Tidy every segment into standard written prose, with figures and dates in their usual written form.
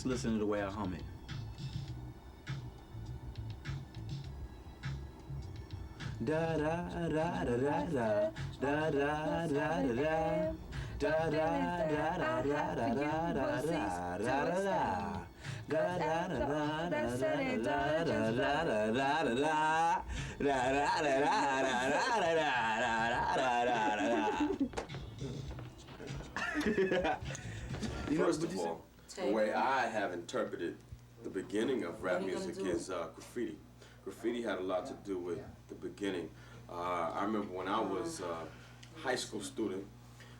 Just listen to the way I hum it. Da da da da da da da da da da da. Da da da da da da da da da da da da. Da da da da da da da da da da da da. Da da da da da da da da da da. First of all, the way I have interpreted the beginning of rap music is graffiti. Graffiti had a lot to do with the beginning. I remember when I was a high school student,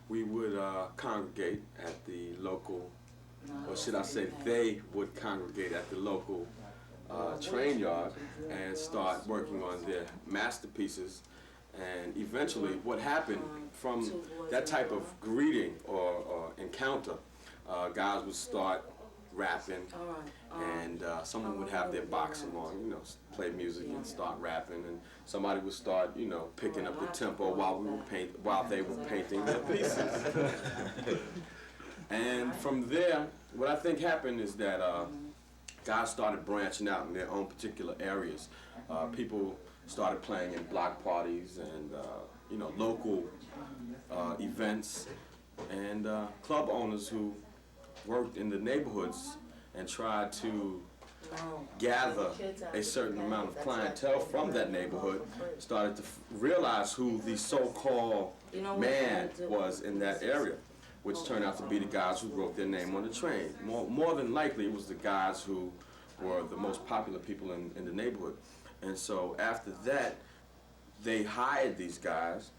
we would congregate at the local, or should I say they would congregate at the local train yard and start working on their masterpieces. And eventually what happened from that type of greeting or encounter, guys would start rapping, and someone would have their boxing on, you know, play music and start rapping, and somebody would start, you know, picking up the tempo while they were painting their pieces. And from there, what I think happened is that guys started branching out in their own particular areas. People started playing in block parties and you know, local events, and club owners who worked in the neighborhoods and tried to gather a certain amount of clientele from that neighborhood started to realize who the so-called man was in that area, which turned out to be the guys who wrote their name on the train. More than likely, it was the guys who were the most popular people in the neighborhood. And so after that, they hired these guys,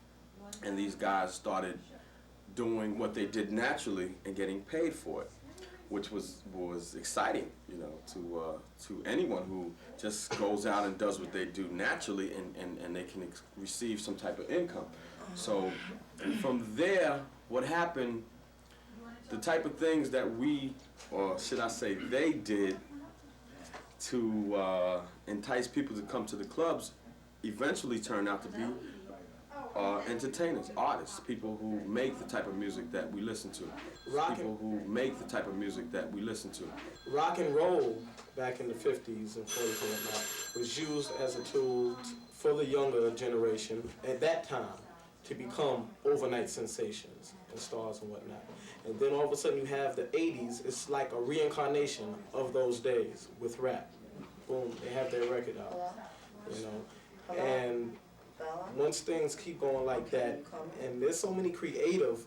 and these guys started doing what they did naturally and getting paid for it, which was exciting, you know, to anyone who just goes out and does what they do naturally, and they can receive some type of income. So from there, what happened, the type of things that we, or should I say they did to entice people to come to the clubs, eventually turned out to be entertainers, artists, people who make the type of music that we listen to. People who make the type of music that we listen to. Rock and roll back in the 50s and 40s and whatnot was used as a tool for the younger generation at that time to become overnight sensations and stars and whatnot. And then all of a sudden you have the 80s, it's like a reincarnation of those days with rap. Boom, they have their record out, you know. And once things keep going like that, and there's so many creative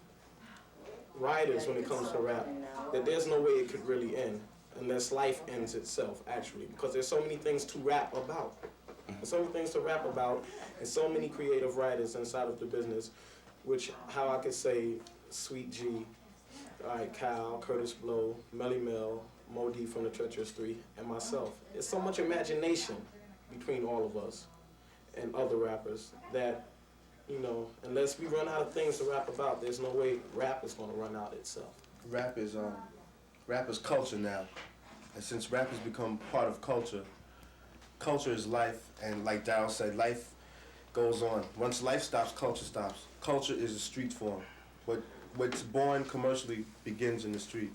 writers when it comes to rap, that there's no way it could really end unless life ends itself, actually, because there's so many things to rap about. There's so many things to rap about, and so many creative writers inside of the business, which, how I could say, Sweet G, Kyle, Curtis Blow, Melly Mel, Mo D from the Treacuios Three, and myself. There's so much imagination between all of us and other rappers that, you know, unless we run out of things to rap about, there's no way rap is going to run out itself. Rap is culture now, and since rap has become part of culture, culture is life, and like Darryl said, life goes on. Once life stops, culture stops. Culture is a street form. What's born commercially begins in the street,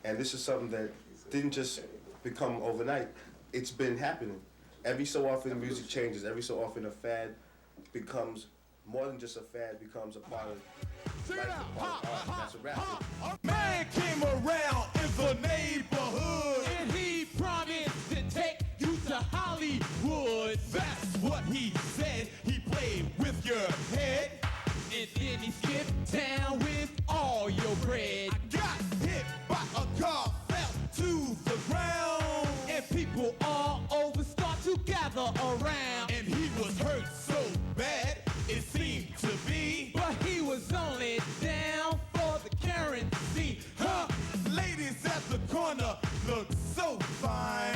and this is something that didn't just become overnight. It's been happening. Every so often music changes. Every so often a fad becomes more than just a fad, becomes a part of life, a part of art. That's a rap. A man came around in the neighborhood and he promised to take you to Hollywood. That's what he said. He played with your head and then he skipped town with all your bread. I got hit by a car, fell to the ground, and people all over start to gather around. And he was hurt so bad, it seemed to be, but he was only down for the currency. Huh? Ladies at the corner look so fine,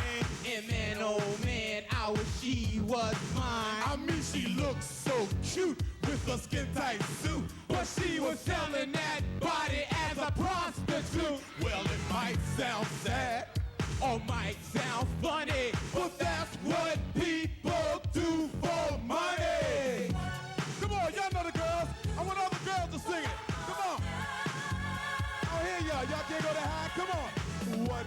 and man, oh man, I wish she was mine. I mean, she looked so cute with a skin-tight suit, but she was selling that body as a prostitute. Well, it might sound sad or might sound funny, but that's what people do for money. Come on, y'all know the girls. I want all the girls to sing it. Come on. Oh, here y'all. Y'all can't go that high. Come on. What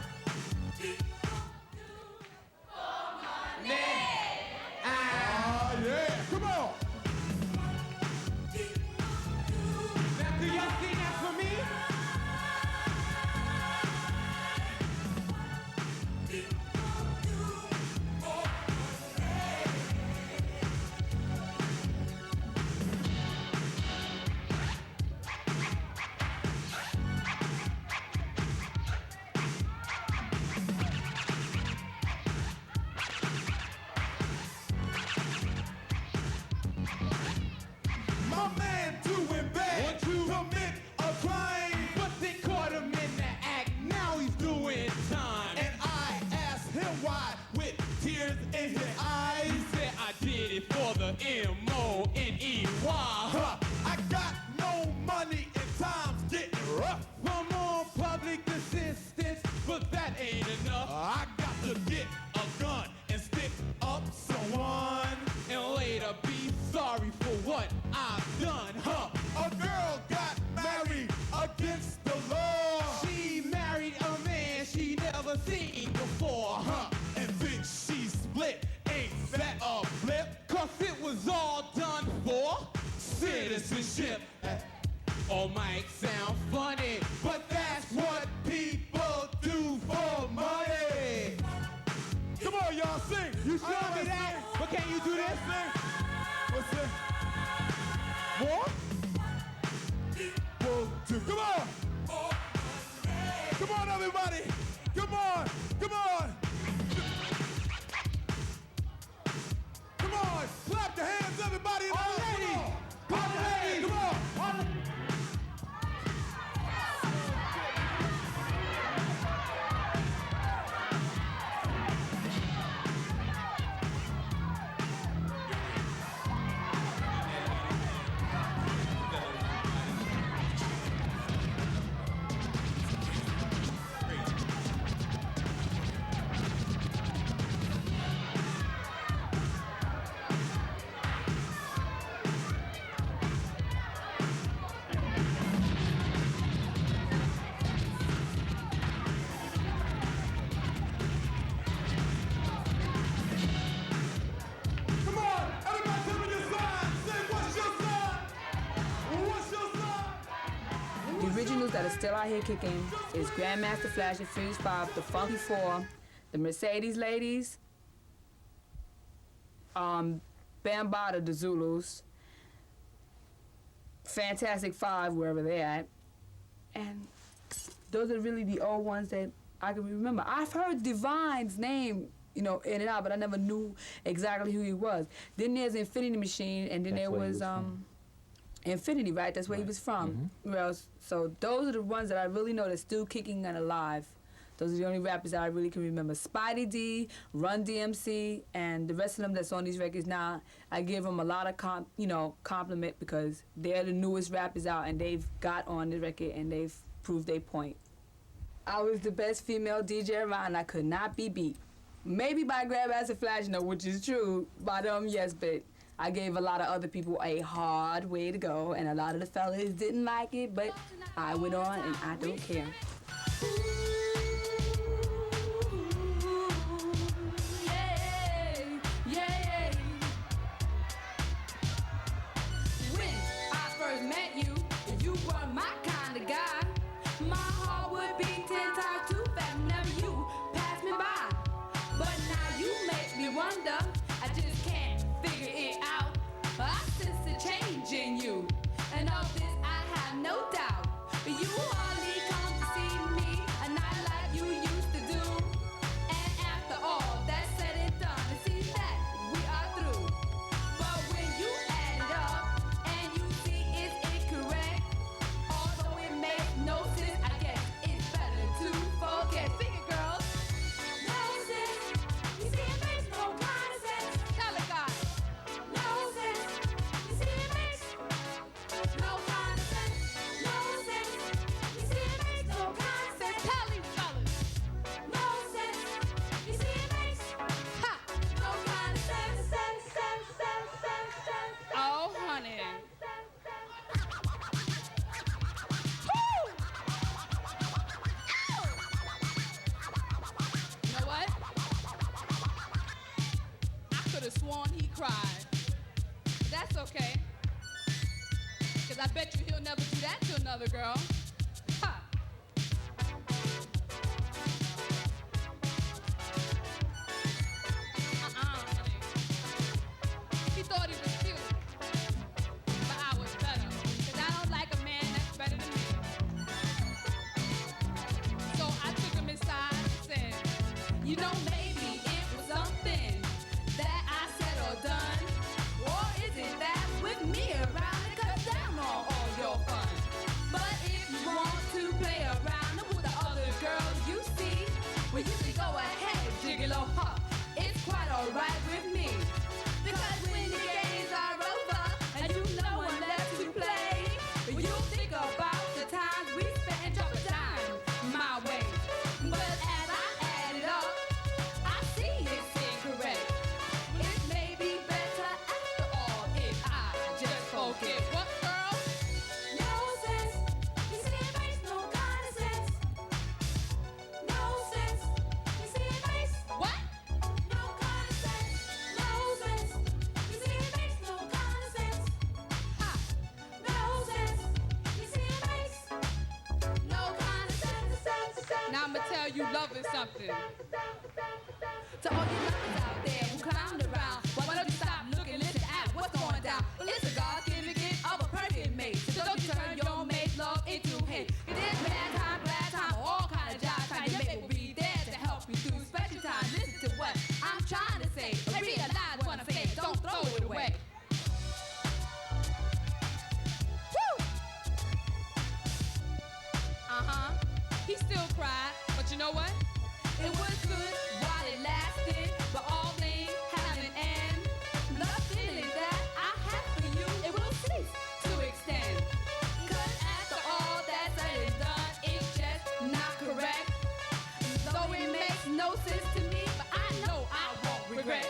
I said I did it for the M-O-N-E-Y. Huh. I got no money and time's getting rough. I'm on public assistance, but that ain't enough. I got to get a gun and stick up someone and later be sorry for what I've done. Huh. A girl got married against the law. She married a man she never seen before. Huh. And then she split. Ain't that a flip? Cause it was all done for citizenship. All might sound funny, but that's what people do for money. Come on, y'all, sing. You showed me that, but can you do this? Sing. What's that? More? One, two. Come on. Come on, everybody. Come on. Come on. Come on. Clap your hands, everybody. All ladies. Come on, ladies. Come on. That are still out here kicking is Grandmaster Flash and Furious 5, the Funky Four, the Mercedes Ladies, Bambaataa, the Zulus, Fantastic Five, wherever they're at, and those are really the old ones that I can remember. I've heard Divine's name, you know, in and out, but I never knew exactly who he was. Then there's Infinity Machine, and then there was Infinity, right? That's where he was from. Well, so those are the ones that I really know that's still kicking and alive. Those are the only rappers that I really can remember. Syder D, Run DMC, and the rest of them that's on these records now, I give them a lot of compliment because they're the newest rappers out and they've got on the record and they've proved their point. I was the best female DJ around and I could not be beat. Maybe by Grandmaster Flash, no, which is true, by them, yes, but I gave a lot of other people a hard way to go, and a lot of the fellas didn't like it, but I went on, and I don't care. When I first met you, you were my kind of guy. My heart would be 10 times too fast whenever you passed me by. But now you make me wonder, I just can't figure it out. I sense a change in you, and of this I have no doubt. But you hardly come to see me, a night like you used to do. And after all that's said and done, it seems that we are through. But when you add it up and you see it's incorrect, although it makes no sense, I guess it's better to forget. Sing it, girls. No sense. You see, it makes no kind of sense. Tell it, God. No sense. You see, it makes no kind of sense. No sense. You see, it makes no kind of sense. Tell these fellas. No sense. You see, it makes no kind of sense. Oh, honey. You know what? I could have sworn he cried. But that's okay. Because I bet you he'll never do that to another girl. Ha! Honey. He thought he was cute. But I was better. Because I don't like a man that's better than me. So I took him inside and said, you know, maybe it was something that I said or done. Or is it that with me around it cuts down on all your fun? But if you I'ma tell you love is something. To all you lovers out there who clown around, why don't you stop looking, listen at what's going down? Well, it's a God-given gift of a perfect mate. So don't you turn your mate's love into hate. It is bad time, glad time, all kind of jive time. Your mate will be there to help you through special time. Listen to what I'm trying to say. Realize what I'm saying. Don't throw it away. He still cried, but you know what? It was good while it lasted, but all things have an end. The feeling that I have for you, it will cease to extend. 'Cause after all that's said and done, it's just not correct. Though it makes no sense to me, but I know I won't regret.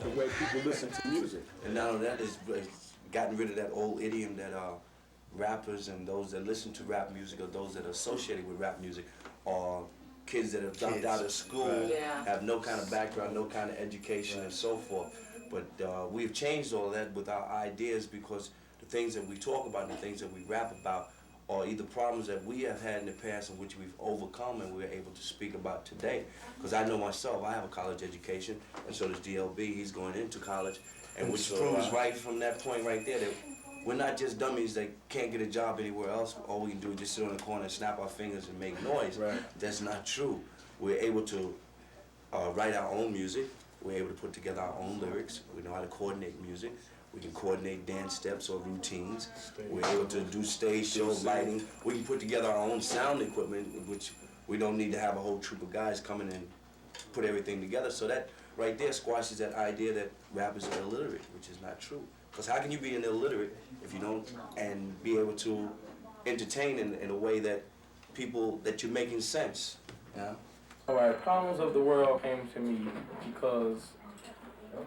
The way people listen to music. And now that is gotten rid of that old idiom that rappers and those that listen to rap music or those that are associated with rap music are kids that have dropped out of school, have no kind of background, no kind of education and so forth. But we've changed all of that with our ideas because the things that we talk about and the things that we rap about are either problems that we have had in the past in which we've overcome and we're able to speak about today. Because I know myself, I have a college education, and so does DLB. He's going into college, and which proves right from that point right there that we're not just dummies that can't get a job anywhere else. All we can do is just sit on the corner and snap our fingers and make noise. Right. That's not true. We're able to write our own music. We're able to put together our own lyrics. We know how to coordinate music. We can coordinate dance steps or routines. We're able to do stage shows, lighting. We can put together our own sound equipment, which we don't need to have a whole troop of guys coming and put everything together. So that right there squashes that idea that rappers are illiterate, which is not true. Because how can you be an illiterate if you don't, and be able to entertain in a way that people, that you're making sense, you know? All right, Problems of the World came to me because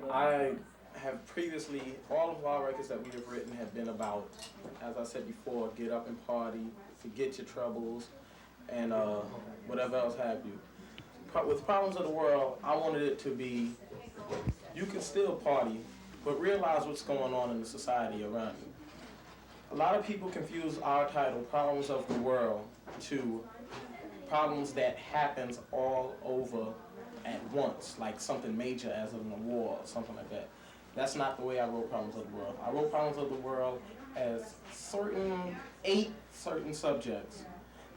I have previously, all of our records that we have written have been about, as I said before, get up and party, forget your troubles, and whatever else have you. With Problems of the World, I wanted it to be, you can still party, but realize what's going on in the society around you. A lot of people confuse our title, Problems of the World, to problems that happens all over at once, like something major as in a war or something like that. That's not the way I wrote Problems of the World. I wrote Problems of the World as eight certain subjects,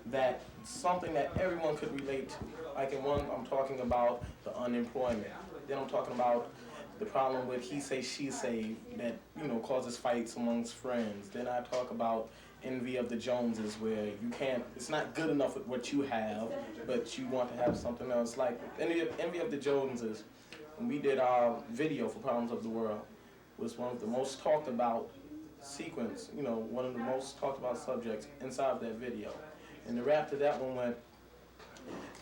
that something that everyone could relate to. Like in one, I'm talking about the unemployment. Then I'm talking about the problem with he say, she say that, you know, causes fights amongst friends. Then I talk about envy of the Joneses, where you can't, it's not good enough with what you have, but you want to have something else. Like envy of the Joneses, when we did our video for Problems of the World, was one of the most talked about sequence, you know, one of the most talked about subjects inside of that video. And the rap to that one went,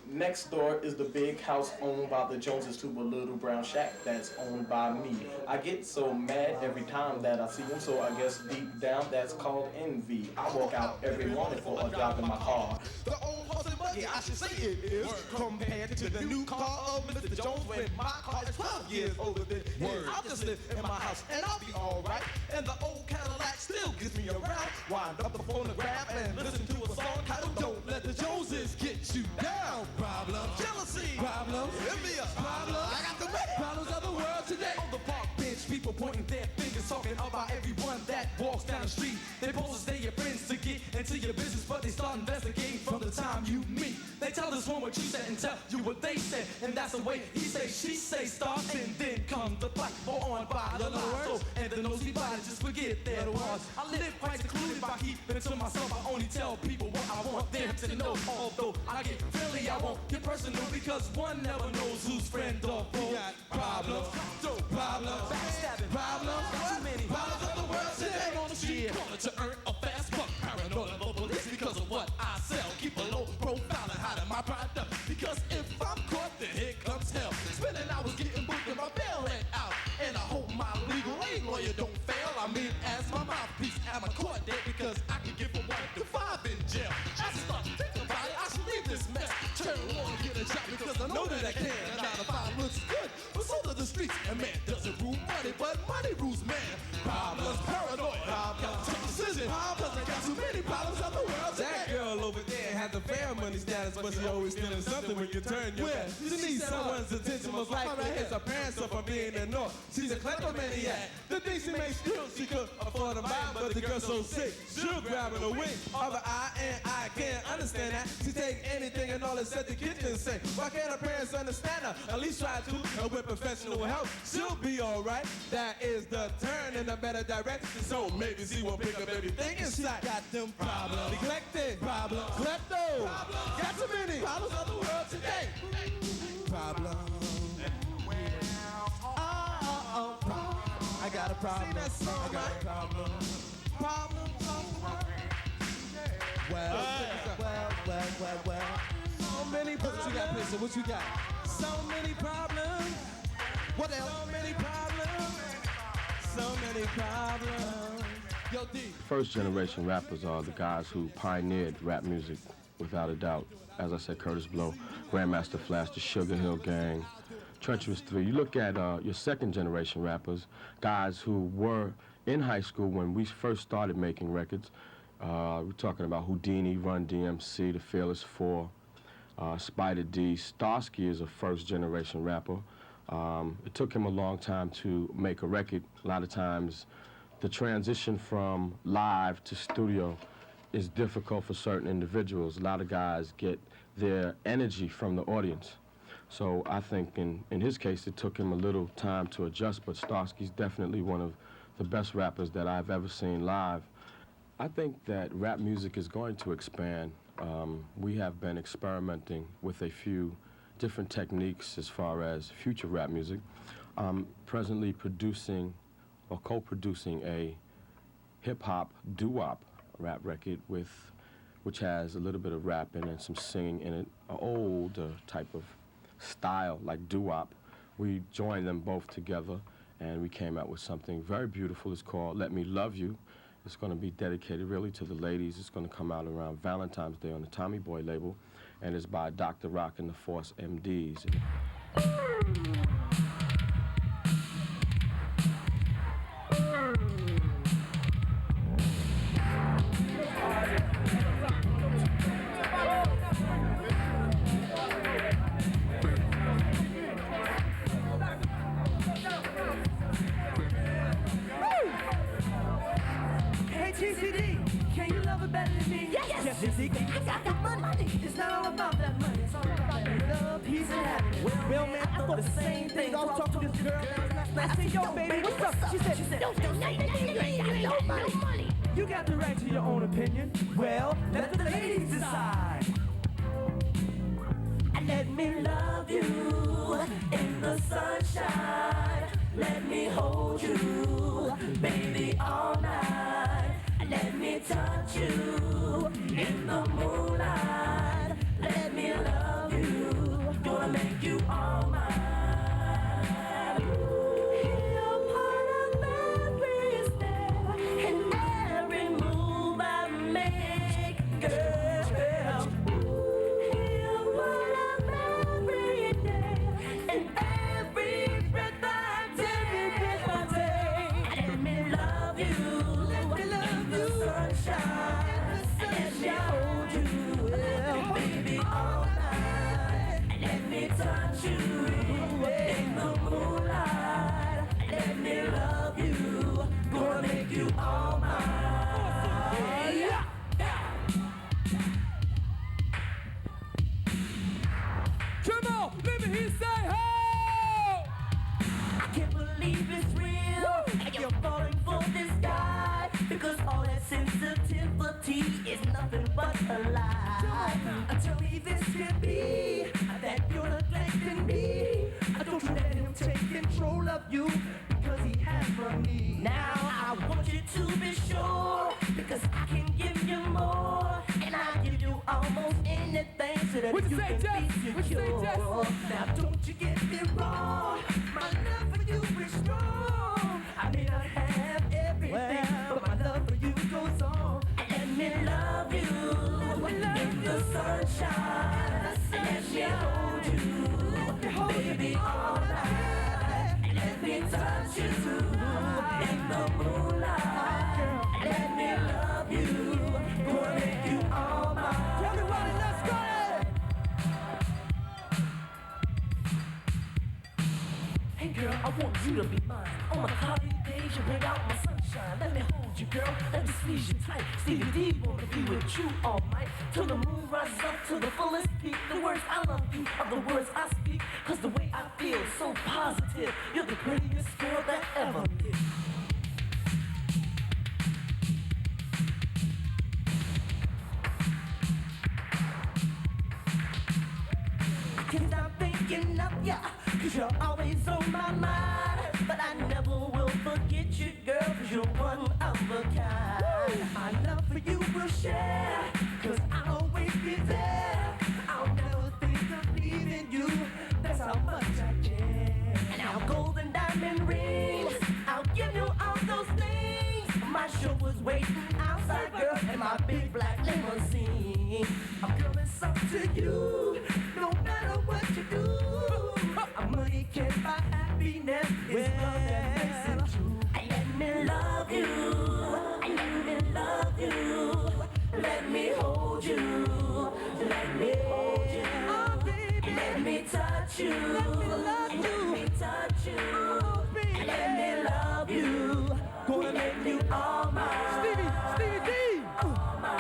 next door is the big house owned by the Joneses to a little brown shack that's owned by me. I get so mad every time that I see him, so I guess deep down that's called envy. I walk out every morning for a job in my car. The old horse and buggy, I should say it is, compared to the new car of Mr. Jones when my car is 12 years older than his. I'll just live in my house and I'll be alright. And the old Cadillac still gets me around. Wind up the phonograph and listen to a song titled Don't Let the Joneses Get You Down. Problems, jealousy, problems, envy, problems. I got the problems of the world today. On the park bench, people pointing their fingers, talking about everyone that walks down the street. They pose as they your friends to get into your business, but they start investigating from the time you meet. They tell this one what you said and tell you what they said, and that's the way he say, she say, start, and then come the fight. Or on by the line. So, and the nosy body just forget their words. I live quite secluded by keeping it to myself. I only tell people what I want them to know. Although I get friendly, I won't get personal, because one never knows who's friend or foe. We got problems, problems, backstabbing, problems, too many problems of the world today. On the street corner to earn a fast buck. Paranoid of police because of what I sell. Keep a low profile and hide my product, because if I'm caught, then here comes hell. Spending hours getting booked and my bail ain't out, and I hope my legal aid lawyer don't fail. I mean, as my mouthpiece, I'm a court date, because I can give a 1 to 5 in jail. I just start thinking about it. A man doesn't rule money, but money rules man. Problems, paranoid, gotta take a decision. Cause I got too many problems on the world. That girl over there has the fair money status, but she always stealing something when you turn your back. She needs someone's attention, most likely it's her parents suffer from being in north. She's a kleptomaniac. The things she makes still she could afford to buy, but the girl's so sick, she'll grab in a wink of her eye, and I can't understand that. She take anything and all except the kitchen sink. Why can't her parents understand her? At least try to, and with professional help, she'll be alright. That is the turn in a better direction, so maybe she won't pick up everything inside. Got them problems, neglected, problems, klepto, got too many problems on the world today. Problems. I got a problem. I got a problem. Problem. Well. So many problems. What you got, Pizza? What you got? So many problems. What else? So many problems. So many problems. Yo, D. First generation rappers are the guys who pioneered rap music, without a doubt. As I said, Curtis Blow, Grandmaster Flash, the Sugar Hill Gang, Treacuios Three. You look at your second generation rappers, guys who were in high school when we first started making records. We're talking about Houdini, Run DMC, the Fearless Four, Syder D. Starsky is a first generation rapper. It took him a long time to make a record. A lot of times the transition from live to studio is difficult for certain individuals. A lot of guys get their energy from the audience. So I think in his case, it took him a little time to adjust, but Starsky's definitely one of the best rappers that I've ever seen live. I think that rap music is going to expand. We have been experimenting with a few different techniques as far as future rap music. I'm presently producing or co-producing a hip-hop doo-wop rap record which has a little bit of rapping and some singing in it, an old type of style like doo-wop. We joined them both together and we came out with something very beautiful. It's called Let Me Love You. It's going to be dedicated really to the ladies. It's going to come out around Valentine's Day on the Tommy Boy label, and it's by Dr. Rock and the Force MDs. I got money. It's not all about that money. It's all about that love, peace, and happiness. Well, man, I thought the same thing. I was talking to this girl last night. I said, yo, baby, what's up? She said, you ain't got no money. You got the right to your own opinion. Well, let the ladies decide. Let me love you in the sunshine. Let me hold you, baby, all night. Let me touch you in the moonlight. Let me love you, gonna make you all mine. You're part of every step and every move I make, girl. You're part of every day and every breath I take. Let me love you. Let me love you. Sunshine, let me hold you, baby, all night. Let me touch you in the moonlight. Let me love you, gonna make you all mine. Yeah. Come on, let me hear you say ho! I can't believe it's real, and you're falling for this guy, because all that sensitivity is nothing but a lie. Tell me this can be that you're neglecting me. Don't you let him take control of you, because he has money. Now I want you to be sure, because I can give you more, and I give you almost anything so that you can be secure. Now don't you get me wrong, my love for you is strong. I may not have everything, but my love for you goes on. Let me love you in the sunshine. Let me hold you, baby, all night. Let touch you in the moonlight. Let me love you. Gonna make you all mine. Everybody, let's go! Hey girl, I want you to be mine. On my cloudy days, you bring out my sunshine. Let me hold you, girl. Let me squeeze you tight. Syder D wanna be with you all night. Till the moon rises up to the fullest peak. The words I love you are the words I speak. Cause the way I feel so positive. You're the prettiest girl that ever lived. I can't stop thinking of ya, cause you're always on my mind. But I never will forget you, girl, cause you're one of a kind. My love for you will share, cause I'll always be there. I'll never think of leaving you, that's how much I care. And our gold and diamond rings, I'll give you all those things. My chauffeur's waiting outside, girl, in my big black limousine. I'm coming up to you, no matter what you do. Money can't buy happiness, it's love that makes it true. Let me love you, let me love you. Let me hold you, let me hold you. Oh, baby. Let me touch you, let me love you, let me touch you. Oh, baby. Let me love you, gonna make you all mine. Syder D, all mine.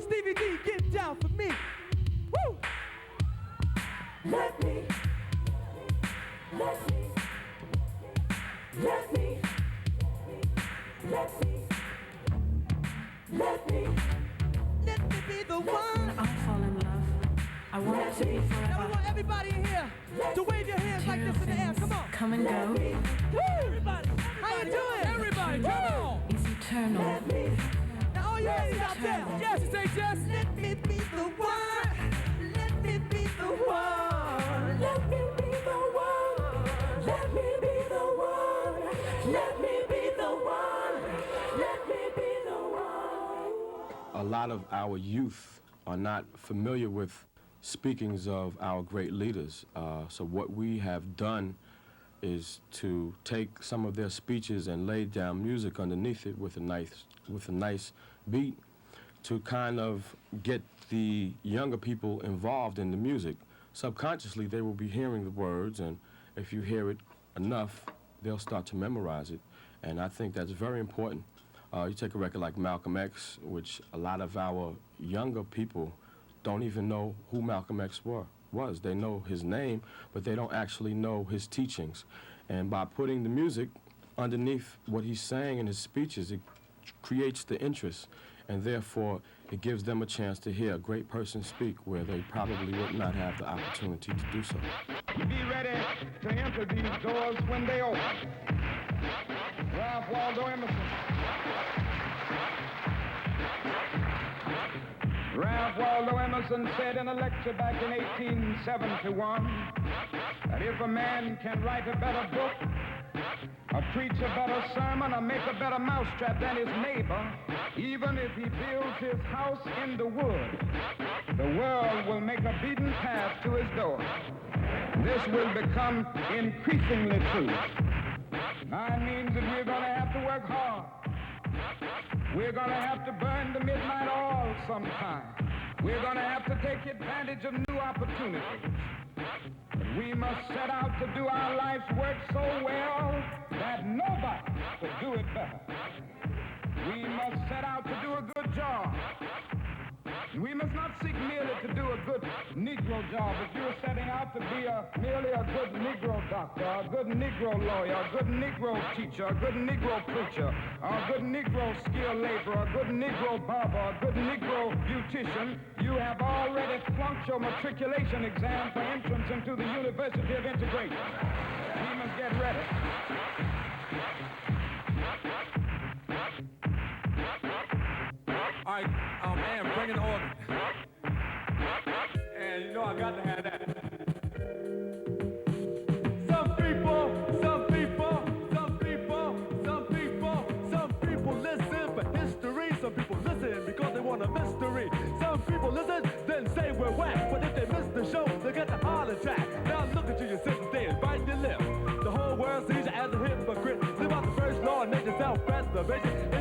Syder D, get down for me. Woo! Let me, let me, let me, let me, let me, Let me be the one. I'll fall in love. I want it to be Now we forever. want everybody in here to wave your hands like this in the air. Come on. Come and go. Woo! Everybody. How you doing? Everybody, come on. Is eternal. Now all you ladies out there. Yes, say yes. Let me be the one. Let me be the one. let me be the one. Let me be the one. Let me be the one. Let me be the one. A lot of our youth are not familiar with speakings of our great leaders. So what we have done is to take some of their speeches and lay down music underneath it with a nice beat to kind of get the younger people involved in the music. Subconsciously, they will be hearing the words, and if you hear it enough, they'll start to memorize it. And I think that's very important. You take a record like Malcolm X, which a lot of our younger people don't even know who Malcolm X was. They know his name, but they don't actually know his teachings. And by putting the music underneath what he's saying in his speeches, it creates the interest, and therefore it gives them a chance to hear a great person speak where they probably would not have the opportunity to do so. Be ready to enter these doors when they open. Ralph Waldo Emerson. Ralph Waldo Emerson said in a lecture back in 1871 that if a man can write a better book, or preach a better sermon, or make a better mousetrap than his neighbor, even if he builds his house in the wood, the world will make a beaten path to his door. This will become increasingly true. Now it means that we're going to have to work hard. We're going to have to burn the midnight oil sometime. We're going to have to take advantage of new opportunities. But we must set out to do our life's work so well that nobody could do it better. We must set out to do a good job. We must not seek merely to do a good Negro job. If you're setting out to be merely a good Negro doctor, a good Negro lawyer, a good Negro teacher, a good Negro preacher, a good Negro skilled laborer, a good Negro barber, a good Negro beautician, you have already flunked your matriculation exam for entrance into the University of Integration. We must get ready. All right, man, bring in the organ. And you know I got to have that. Some people listen for history. Some people listen because they want a mystery. Some people listen, then say we're whack. But if they miss the show, they get the vision.